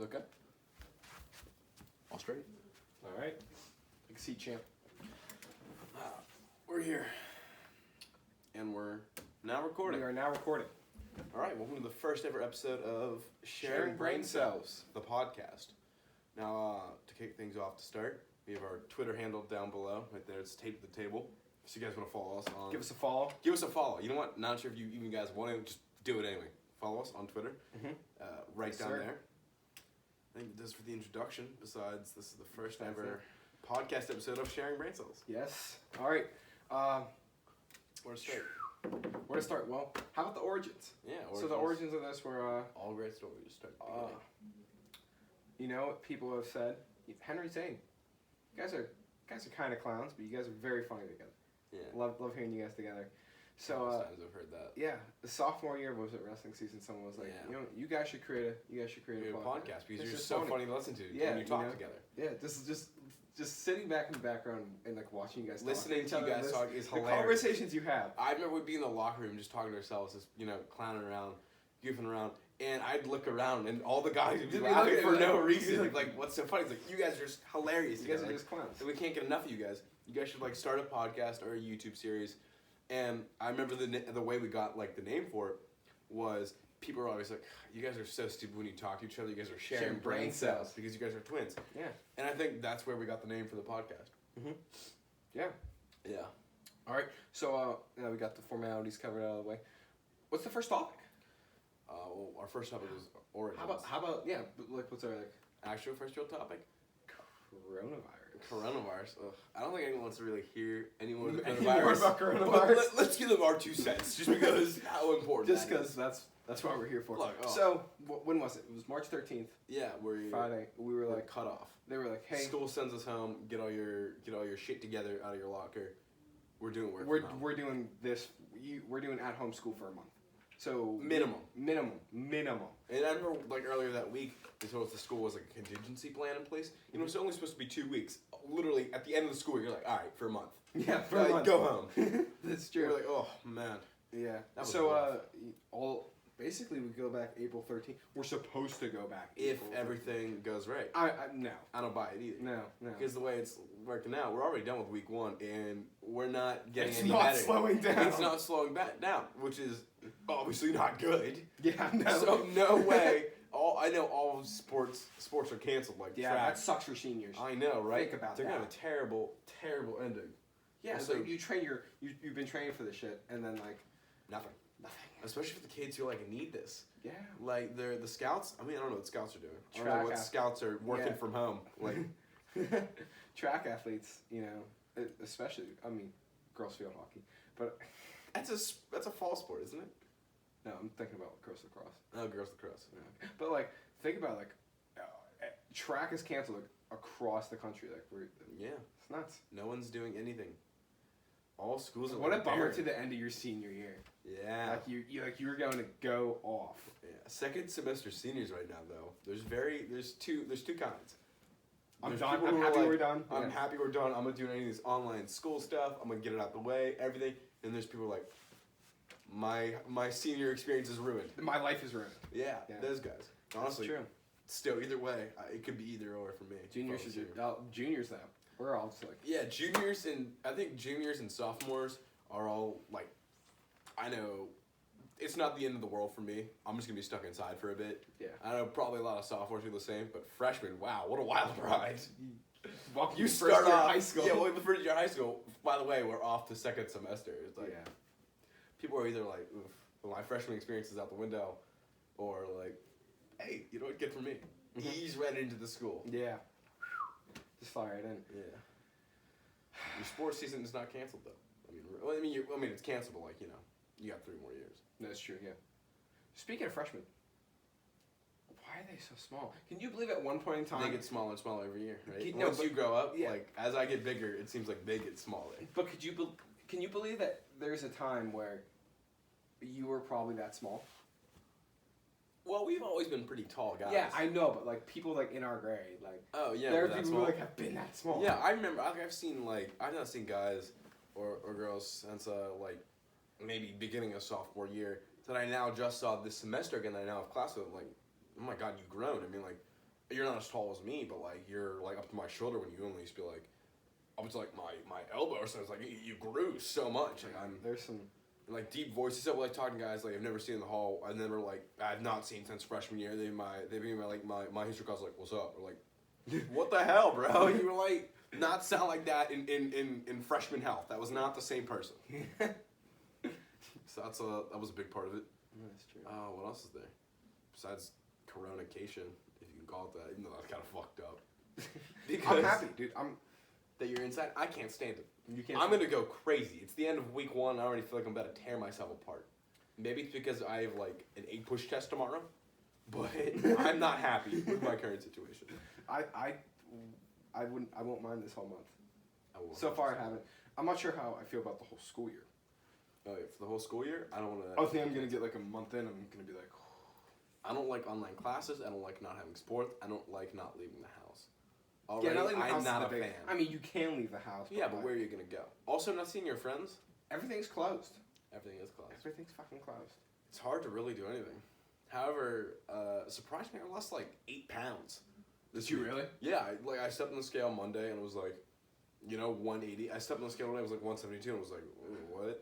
Okay. All straight. All right. Take a seat, champ. We're here. And we're now recording. We are now recording. All right, welcome to the first ever episode of Sharing Brain Cells, the podcast. Now, to kick things off to start, we have our Twitter handle down below. Right there, it's taped to the table. So you guys want to follow us on... Give us a follow. Give us a follow. You know what? Not sure if you even guys want to, just do it anyway. Follow us on Twitter. Right Yes, down sir. there. I think this is for the introduction. Besides, this is the first That's ever podcast episode of Sharing Brain Cells. Yes. All right. Where to start? Where to start? Well, how about the origins? Yeah, So the origins of this were, all great stories start. you know, what people have said. Henry Zane. You guys are kind of clowns, but you guys are very funny together. Yeah. Love hearing you guys together. So times I've heard that. yeah, the sophomore year was it wrestling season. Someone was like, Yeah. you know, you guys should create a Podcast because It's you're just so funny to listen to Yeah, when you talk you know? together. Yeah, this is just sitting back in the background and like watching you guys Listening talk to you guys talk is the hilarious. conversations you have. I remember we'd be in the locker room just talking to ourselves, just, clowning around, goofing around, and I'd look around and all the guys would be They'd be laughing looking for at no me reason. like- Like, what's so funny? It's like, you guys are just hilarious. You guys together. are just clowns. We can't get enough of you guys. You guys should like start a podcast or a YouTube series. And I remember the way we got like the name for it was people were always like, you guys are so stupid when you talk to each other. You guys are sharing brain cells because you guys are twins. Yeah. And I think that's where we got the name for the podcast. Yeah. Yeah. All right. So now we got the formalities covered out of the way. What's the first topic? Well, our first topic was origins. How about yeah? Like what's our like Actual first real topic? coronavirus? Coronavirus. Ugh. I don't think anyone wants to really hear any more Any coronavirus. more about But coronavirus? let's give them our 2 cents, just because how important. Just that because is. that's what we're here for. Look, oh. So when was it? It was March 13th, Yeah, we're Friday. We were we're like, cut off. they were like, hey, School sends us home. Get all your shit together out of your locker. We're doing work. we're from home. we're doing this. We're doing at home school for a month. So Minimum. minimum. And I remember like earlier that week, they told us the school was like a contingency plan in place. You know, it's only supposed to be 2 weeks. Literally at the end of the school, you're like, all right, for a month. Yeah, for Like, a month. go home. That's You're true. like, oh man. Yeah. That was So rough. all basically we go back April 13th. We're supposed to go back If April 13th. everything goes right, I no I don't buy it either. no. Because the way it's working out, we're already done with week 1, and we're not getting It's any not better. slowing down. It's not slowing down, which is obviously not good. Yeah, no. So no way. I know all sports are canceled, like yeah, track. that sucks for seniors. I know, right? Think about They're gonna that. have a terrible ending. Yeah, Also- so you train you've been training for this shit, and then like Nothing. nothing. Especially for the kids who like need this. Yeah. Like they're the scouts. I mean, I don't know what scouts are doing. I don't Track know what ath- scouts are working Yeah. from home. Like Track athletes, especially girls field hockey, but that's a fall sport, isn't it? no, I'm thinking about girls lacrosse. Oh, girls lacrosse. Yeah. But like, think about track is canceled across the country. Like, Yeah. it's nuts. No one's doing anything. All schools are What a like bummer barren. to the end of your senior year. Yeah. Like you were going to go off. Yeah. Second semester seniors right now though. There's two kinds. I'm There's done. people I'm who are happy like, we're done. I'm Yeah. happy we're done. I'm gonna do any of this online school stuff. I'm gonna get it out the way, everything. And there's people like, my senior experience is ruined. My life is ruined. Yeah, Yeah. those guys. Honestly, That's true. still either way, it could be either or for me. Juniors If I was should you. juniors though. We're all just like Yeah, juniors and I think juniors and sophomores are all like, I know, it's not the end of the world for me. I'm just gonna be stuck inside for a bit. yeah. I know probably a lot of sophomores do the same, but freshmen, wow, what a wild ride. Welcome You to start first year off high school. Yeah, well, the first year of high school. By the way, we're off to second semester. It's like yeah. people are either like, oof, well, my freshman experience is out the window, or like, hey, you know what? Good for me. Mhm. Ease right into the school. Yeah. Just fly right in. Yeah. Your sports season is not canceled though. I mean, it's canceled, but like you got 3 more years. That's true. Yeah. Speaking of freshmen, why are they so small? Can you believe at one point in time? They get smaller and smaller every year, right? No, Once but- you grow up, yeah. like as I get bigger, it seems like they get smaller. But can you believe that there's a time where you were probably that small? Well, we've always been pretty tall guys. Yeah, I know, but like people like in our grade, like Oh yeah, there we're are that people small. who like have been that small. Yeah, I remember. I've seen I've not seen guys or girls since like maybe beginning of sophomore year that I now just saw this semester again. That I now have class with. Like, oh my god, you've grown. I mean, like you're not as tall as me, but like you're like up to my shoulder when you only used to be like up to like my elbow. So it's like you grew so much. Like There's some. like deep voices that were like talking to guys like I've never seen in the hall. I've never like I've not seen since freshman year. They've been my history class like what's up? Or like what the hell, bro? You were like not sound like that in freshman health. That was not the same person. So that was a big part of it. That's true. What else is there besides coronation, if you can call it that? Even though that's kind of fucked up. I'm happy, dude. That you're inside. I can't stand it. You can't. I'm gonna go crazy. It's the end of week 1. I already feel like I'm about to tear myself apart. Maybe it's because I have like an 8 push test tomorrow, but I'm not happy with my current situation. I won't mind this whole month. I will So far, I haven't. I'm not sure how I feel about the whole school year. Oh, yeah, for the whole school year, I don't want to. I think I'm gonna get like a month in. I'm gonna be like, I don't like online classes. I don't like not having sports. I don't like not leaving the house. yeah, Already, not leaving the house I'm is not the a big. fan. I mean, you can leave the house. Yeah, but where are you gonna go? Also, not seeing your friends. Everything's closed. Everything is closed. Everything's fucking closed. It's hard to really do anything. However, surprised me, I lost like 8 pounds. Did you really? Yeah, I stepped on the scale Monday and it was like, 180. I stepped on the scale Monday, it was like 172, and I was like, what?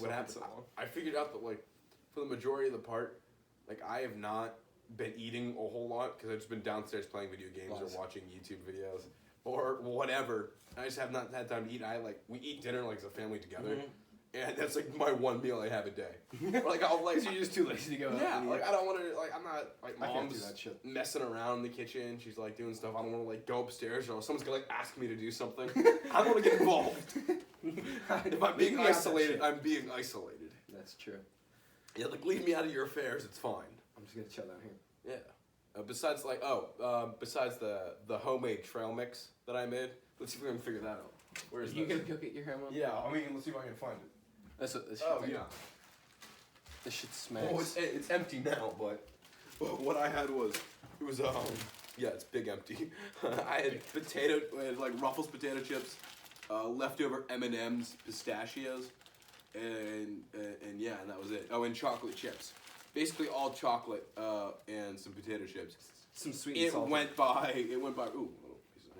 What happened? I figured out that like, for the majority of the part, like I have not been eating a whole lot because I've just been downstairs playing video games or watching YouTube videos or whatever. I just have not had time to eat. We eat dinner like as a family together. And that's like my one meal I have a day. Like I'll like So you're just too lazy to go out. yeah, and like eat. I don't want to like I'm not like I can't do mom's that shit. messing around in the kitchen. She's like doing stuff. I don't want to like go upstairs or someone's gonna like ask me to do something. I don't want to get involved. If I'm being isolated, I'm being isolated. That's true. Yeah, like leave me out of your affairs. It's fine. I'm just gonna chill down here. Yeah. Besides the homemade trail mix that I made. Let's see if we can figure that out. Where is You this? gonna go get your hair on? Yeah, I mean, let's see if I can find it. That's what this. Oh yeah. This shit smacks. Oh, it's empty now, but what I had was yeah, it's big empty. I had like Ruffles potato chips, leftover M&Ms, pistachios, and yeah, and that was it. Oh, and chocolate chips. Basically all chocolate and some potato chips. Some sweet and It salty. went by. Ooh, little piece of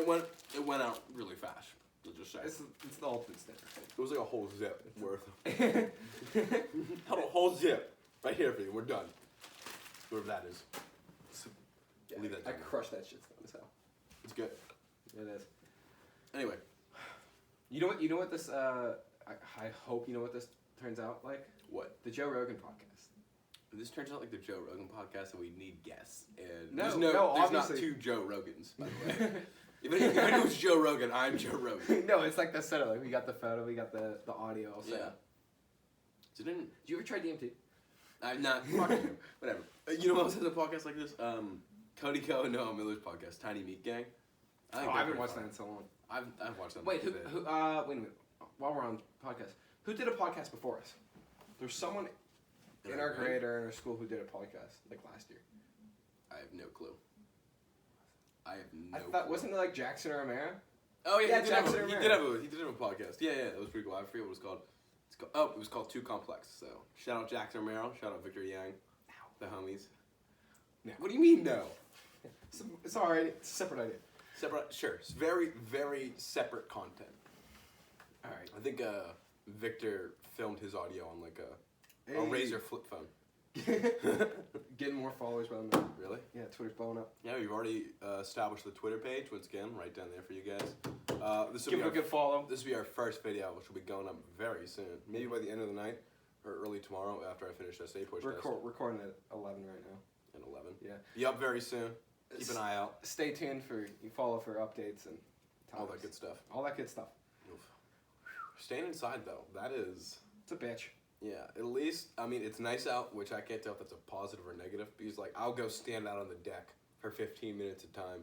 hair. It went out really fast. Let's just say. It's the ultimate standard. It was like a whole zip worth. Had a whole zip right here for you. We're done. Whatever that is. Yeah, Leave that I down there. crushed that shit as hell. It's good. It is. Anyway, You know what this I hope you know what this turns out like? what? The Joe Rogan podcast. This turns out like the Joe Rogan podcast, and we need guests. And No, there's no, there's not obviously. 2 Joe Rogans, by the way. If anyone's Joe Rogan, I'm Joe Rogan. No, it's like the setup. Like we got the photo, we got the audio all set Yeah. up. So didn't Did you ever try DMT? I'm not fucking you. Whatever. You know what else has a podcast like this? Cody Ko and Noah Miller's podcast, Tiny Meat Gang. I they're haven't pretty watched fun. that in so long. I've watched them. Wait, wait today. a minute. While we're on podcast, who did a podcast before us? There's someone in our grade or in our school who did a podcast like last year. I have no clue. I have no. I thought clue. wasn't it like Jackson or O'Mara? Oh yeah, Yeah, he did have Jackson a, he O'Mara. did have a podcast. Yeah, that was pretty cool. I forget what it was called. It was called Too Complex. So shout out Jackson Romero, shout out Victor Yang, the homies. No. What do you mean no? It's alright. It's a separate idea. Separate, sure. It's very, very separate content. All right. I think Victor filmed his audio on like a Hey. Razor flip phone. Getting more followers by the minute. Really? Yeah, Twitter's blowing up. Yeah, we've already established the Twitter page once again, right down there for you guys. This will Give be it a good follow. This will be our first video, which will be going up very soon. Maybe by the end of the night or early tomorrow after I finish this A push test. Recording at 11 right now. And 11. Yeah. Be up very soon. Keep an eye out. Stay tuned you follow for updates and All topics. that good stuff. All that good stuff. Oof. Staying inside though, that is. It's a bitch. Yeah, at least, I mean, it's nice out, which I can't tell if that's a positive or negative, because, like, I'll go stand out on the deck for 15 minutes at a time,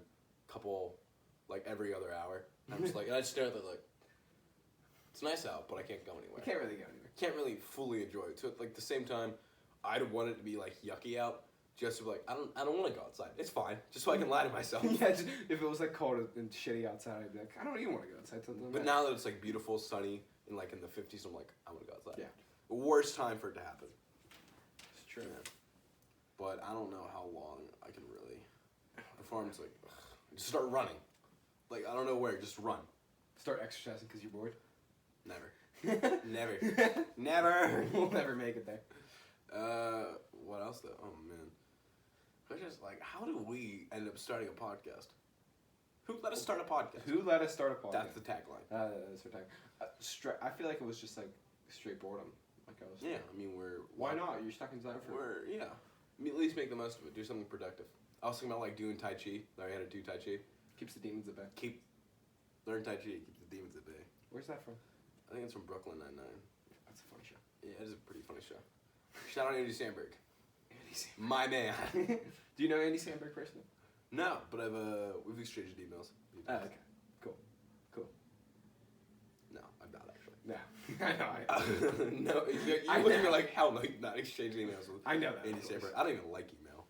every other hour. And I'm just like, and I just stare at it like, it's nice out, but I can't go anywhere. You can't really go anywhere. Can't really fully enjoy it. So, at, like, the same time, I'd want it to be, like, yucky out, just to be like, I don't want to go outside. It's fine, just so I can lie to myself. Yeah, just, if it was like cold and shitty outside, I'd be like, I don't even want to go outside. But now that it's, like, beautiful, sunny, and, like, in the 50s, I'm like, I want to go outside. Yeah. Worst time for it to happen. It's true. Yeah. But I don't know how long I can really farm. It's like, ugh, just start running. Like, I don't know where, just run. Start exercising because you're bored. Never. Never. We'll never make it there. What else though? Oh man. I just like, how do we end up starting a podcast? Who let us start a podcast? Who let us start a podcast? That's the tagline. That's our tag. I feel like it was just like straight boredom. Like I was. Yeah, I mean Why not? You're stuck inside for. I mean, at least make the most of it. Do something productive. I was thinking about like doing Tai Chi. Learning how to do Tai Chi. Keeps the demons at bay. Learn Tai Chi. Keep the demons at bay. Where's that from? I think it's from Brooklyn Nine-Nine. That's a funny show. Yeah, it is a pretty funny show. Shout out Andy Samberg. Andy Samberg. My man. Do you know Andy Samberg personally? No, but we've exchanged emails. Oh, okay. Cool. No, I'm not actually. No. I know. No, you look at me like, hell no, you're not exchanging emails with I know that. Andy Samberg. I don't even like email.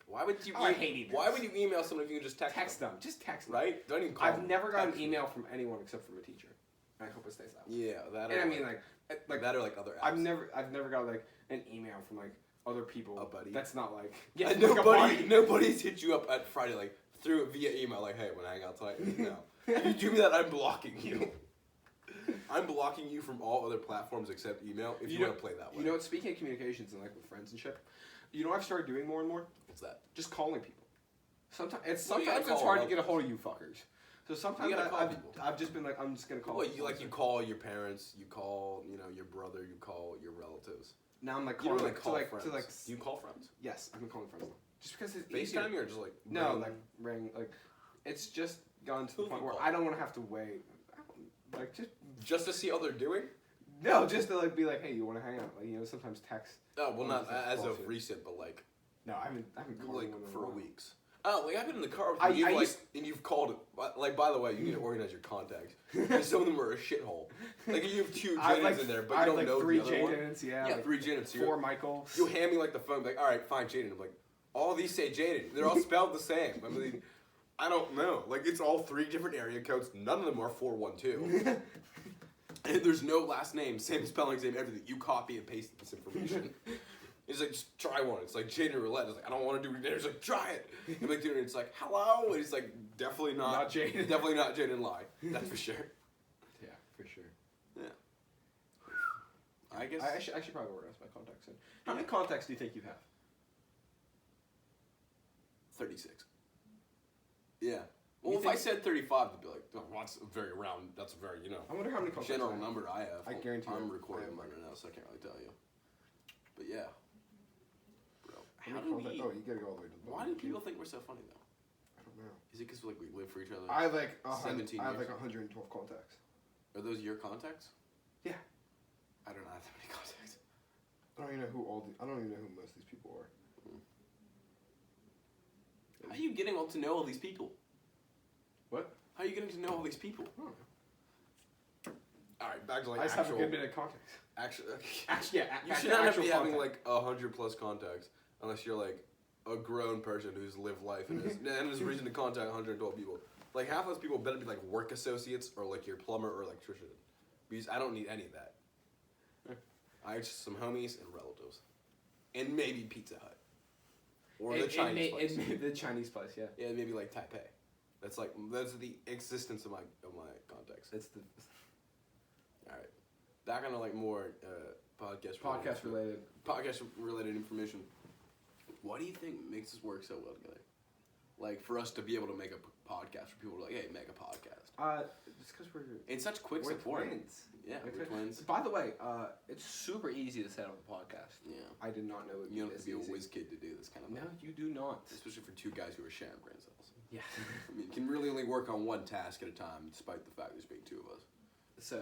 Why would you? I hate emails. Why would you email someone if you can just text them? Just text them. Right? Don't even call I've them. never gotten Text an email from anyone except from a teacher. I hope it stays that way. Yeah, that. And I mean, like that or like other apps. I've never got like an email from like other people. A buddy. That's not like Yeah, like nobody's hit you up at Friday like through it via email like, hey, when I hang out tonight. No, if you do me that, I'm blocking you. I'm blocking you from all other platforms except email. If you want to play that way. You know what? Speaking of communications and like with friends and shit, you know what I've started doing more and more? What's that? Just calling people. Sometimes it's Well, you gotta it's call hard them. to get a hold of you fuckers. So sometimes You gotta call people. I've just been like, I'm just gonna call. Well, people. you call your parents, you call your brother, you call your relatives. Now I'm like You calling don't really call to friends. to Do you call friends? yes, I've been calling friends now. Just because it's easier. FaceTime or just like No, ring? like ring like it's just gone to the Who point you where call? I don't want to have to wait. Like just to see how they're doing. no, just to like be like, hey, you want to hang out? Like sometimes text. Oh well, not Just as of bullshit. recent, but like No, I haven't called like anyone in a for while. weeks. Oh, like I've been in the car with I you, used- and you've called it. Like, by the way, you need to organize your contacts. Because some of them are a shithole. Like, you have two I have Jadens in there, but you I don't have know three the other one. Jadens, yeah. Yeah, like 3 Jadens. So 4 Michaels. you'll hand me, like, the phone, like, all right, fine, Jaden. I'm like, all these say Jaden. They're all spelled the same. I mean, I don't know. Like, it's all 3 different area codes. None of them are 412. And there's no last name, same spelling, same everything. You copy and paste this information. He's like, just try one. It's like Jaden Roulette. It's like, I don't want to do it. He's like, try it. I'm like, dude, it's like, hello. And he's like, definitely not. Not Jaden. Definitely not Jaden Lie. That's for sure. Yeah, for sure. Yeah. I guess. I should probably organize my contacts soon. How many contacts do you think you have? 36. Yeah. Well, if I said 35, they'd be like, oh, well, that's a very round, that's a very, I wonder how many contacts general I have. number I have. I guarantee I'm you- recording I have mine right now, so I can't really tell you. But yeah. Bro, How how many do contacts? we, Oh, you gotta go all the way to the why do people think we're so funny, though? I don't know. Is it because, like, we live for each other? I have like 17 I have years. like 112 contacts. Are those your contacts? Yeah. I don't have that many contacts. I don't even know I don't even know who most of these people are. How are you getting to know all these people? What? How are you getting to know all these people? I don't know. Alright, back to like I just have a good bit of contacts. Actually, Actually, yeah. you should not be having like 100+ contacts unless you're like a grown person who's lived life and has reason to contact 112 people. Like half those people better be like work associates or like your plumber or electrician, because I don't need any of that. I just some homies and relatives, and maybe Pizza Hut or the Chinese place. The Chinese place, yeah. Yeah, maybe like Taipei. That's the existence of my contacts. It's the All right, back on to like more podcast related information. What do you think makes us work so well together? Like for us to be able to make a podcast, for people to like, hey, make a podcast. Just because we're In such quick we're support. twins. Yeah, we're twins. By the way, it's super easy to set up a podcast. Yeah. I did not know it would You don't be have this to be a easy. whiz kid to do this kind of No, thing. you do not. Especially for 2 guys who are sham brain cells. Yeah. I mean, you can really only work on one task at a time, despite the fact there's being 2 of us. So,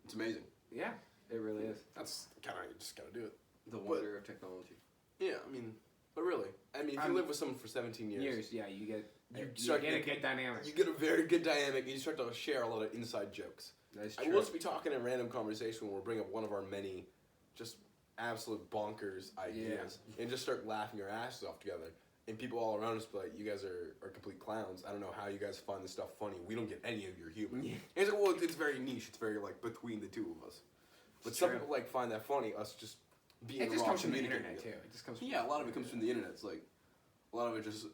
It's amazing. yeah, it really is. That's kind of, you just gotta do it. The wonder of technology. Yeah, I mean, but really. I mean, if you live with someone for 17 years, Yeah, you get You you start get a getting- good dynamic. you get a very good dynamic, and you start to share a lot of inside jokes. That's I true. will just be talking in random conversation when we'll bring up one of our many just absolute bonkers ideas and just start laughing our asses off together. And people all around us be like, you guys are complete clowns. I don't know how you guys find this stuff funny. We don't get any of your humor. Yeah. And it's like, well, it's very niche. It's very like between the 2 of us. But some true. people like find that funny, us just being It just raw comes from the communicating internet it. too. It just comes. From Yeah, a lot of it comes from the internet. It's like, a lot of it just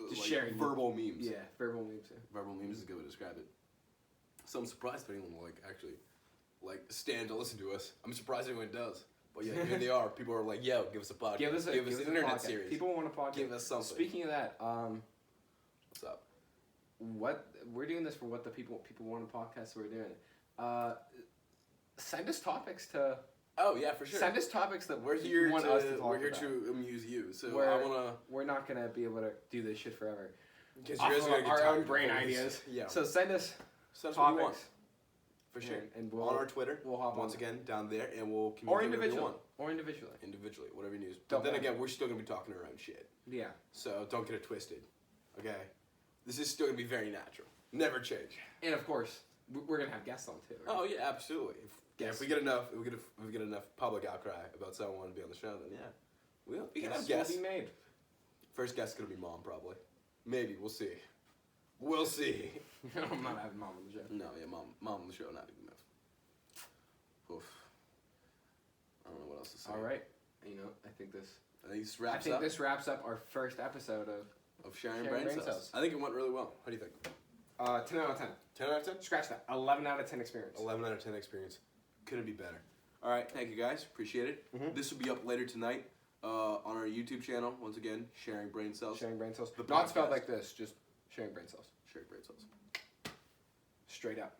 Just like, sharing verbal memes. Yeah, verbal memes. Yeah. Verbal memes is a good way to describe it. So I'm surprised if anyone will like actually like stand to listen to us. I'm surprised anyone does. But yeah, here they are. People are like, "Yo, give us a podcast. Give us an internet podcast. series. People want a podcast. Give us something." Speaking of that, What's up? what we're doing this for? What the people want a podcast? So we're doing. Send us topics to. Oh yeah, for sure. Send us topics that We're here you want to us to talk we're here about. to amuse you. So We're- I wanna We're not gonna be able to do this shit forever. because Off you guys of are gonna get our tired own of brain all these. ideas. Yeah. So send us So that's what you want. topics For sure. and we'll On our Twitter, we'll hop once on. again down there, and we'll communicate Or whatever you individually. want. Or individually. Individually, whatever you need. Don't But then matter. again, we're still gonna be talking our own shit. Yeah. So don't get it twisted. Okay. This is still gonna be very natural. Never change. And of course, we're gonna have guests on too. Right? Oh yeah, absolutely. If we get enough, if we get enough public outcry about someone wanting to be on the show, then yeah, we can have guests. will be made. First guest gonna be mom probably. Maybe we'll see. We'll see. I'm not having mom on the show. No, yeah, mom on the show, not good enough. Oof. I don't know what else to say. All right. You know, I think this This wraps up our first episode of Sharing Sharing Brain Brain Cells. Cells. I think it went really well. How do you think? 10 out of 10. 10 out of 10? Scratch that. 11 out of 10 experience. 11 out of 10 experience. Couldn't be better. All right, thank you guys. Appreciate it. Mhm. This will be up later tonight on our YouTube channel. Once again, Sharing Brain Cells. Sharing brain cells. The Not spelled podcast. like this, just sharing brain cells. Sharing Brain Cells. Straight up.